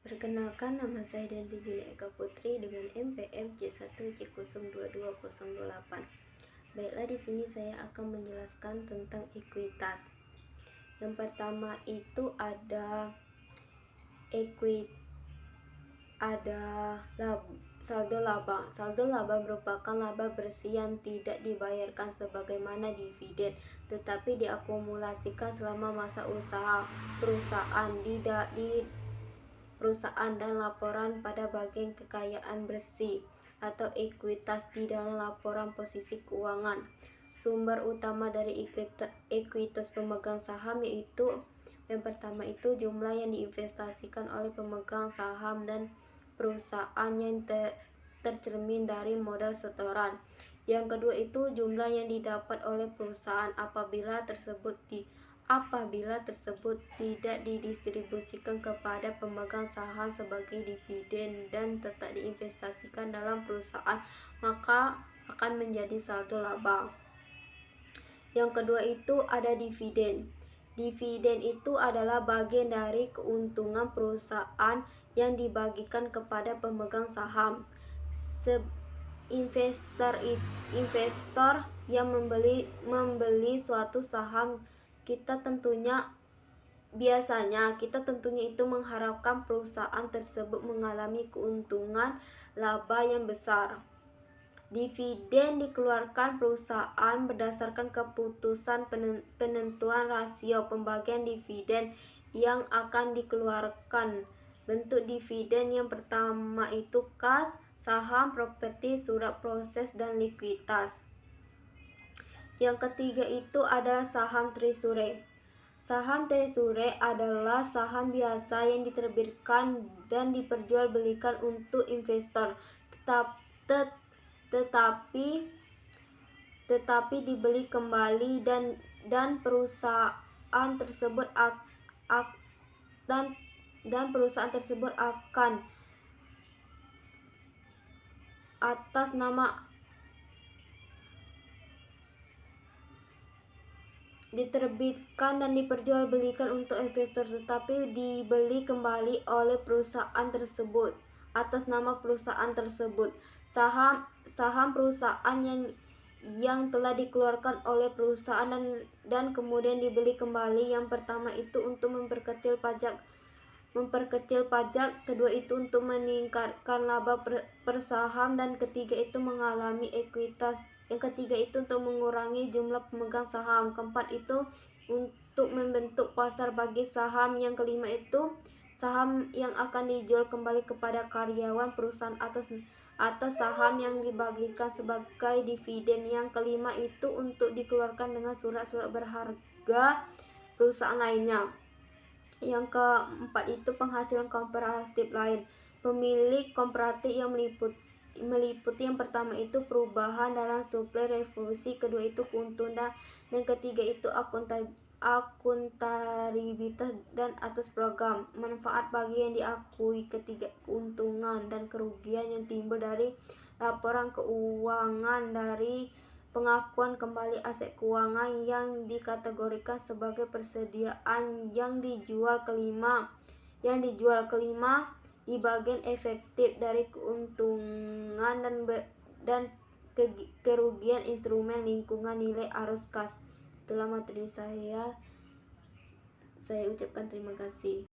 Perkenalkan, nama saya Danti Julia Eka Putri dengan NPM C1C02208. Baiklah, di sini saya akan menjelaskan tentang ekuitas. Yang pertama itu ada saldo laba. Saldo laba merupakan laba bersih yang tidak dibayarkan sebagaimana dividen, tetapi diakumulasikan selama masa usaha perusahaan dan laporan pada bagian kekayaan bersih atau ekuitas di dalam laporan posisi keuangan. Sumber utama dari ekuitas pemegang saham yaitu yang pertama itu jumlah yang diinvestasikan oleh pemegang saham dan perusahaan yang tercermin dari modal setoran. Yang kedua itu jumlah yang didapat oleh perusahaan apabila tersebut tidak didistribusikan kepada pemegang saham sebagai dividen dan tetap diinvestasikan dalam perusahaan, maka akan menjadi saldo laba. Yang kedua itu ada dividen. Dividen itu adalah bagian dari keuntungan perusahaan yang dibagikan kepada pemegang saham. Investor yang membeli suatu saham, biasanya kita tentunya itu mengharapkan perusahaan tersebut mengalami keuntungan laba yang besar. Dividen dikeluarkan perusahaan berdasarkan keputusan penentuan rasio pembagian dividen yang akan dikeluarkan. Bentuk dividen yang pertama itu kas, saham, properti, surat proses, dan likuiditas. Yang ketiga itu adalah saham treasury. Saham treasury adalah saham biasa yang diterbitkan dan diperjualbelikan untuk investor, tetapi dibeli kembali dan perusahaan tersebut akan atas nama diterbitkan dan diperjualbelikan untuk investor, tetapi dibeli kembali oleh perusahaan tersebut atas nama perusahaan tersebut. Saham perusahaan yang telah dikeluarkan oleh perusahaan dan kemudian dibeli kembali. Yang pertama itu untuk memperkecil pajak, kedua itu untuk meningkatkan laba per saham, dan ketiga itu mengalami ekuitas. Yang ketiga itu untuk mengurangi jumlah pemegang saham. Keempat itu untuk membentuk pasar bagi saham. Yang kelima itu saham yang akan dijual kembali kepada karyawan perusahaan atas saham yang dibagikan sebagai dividen. Yang kelima itu untuk dikeluarkan dengan surat-surat berharga perusahaan lainnya. Yang keempat itu penghasilan kooperatif lain. Pemilik kooperatif yang meliputi yang pertama itu perubahan dalam suplai revolusi, kedua itu keuntungan, dan ketiga itu akuntabilitas dan atas program manfaat bagi yang diakui. Ketiga, keuntungan dan kerugian yang timbul dari laporan keuangan dari pengakuan kembali aset keuangan yang dikategorikan sebagai persediaan yang dijual. Kelima, di bagian efektif dari keuntungan dan kerugian instrumen lingkungan nilai arus kas. Itulah materi saya ucapkan terima kasih.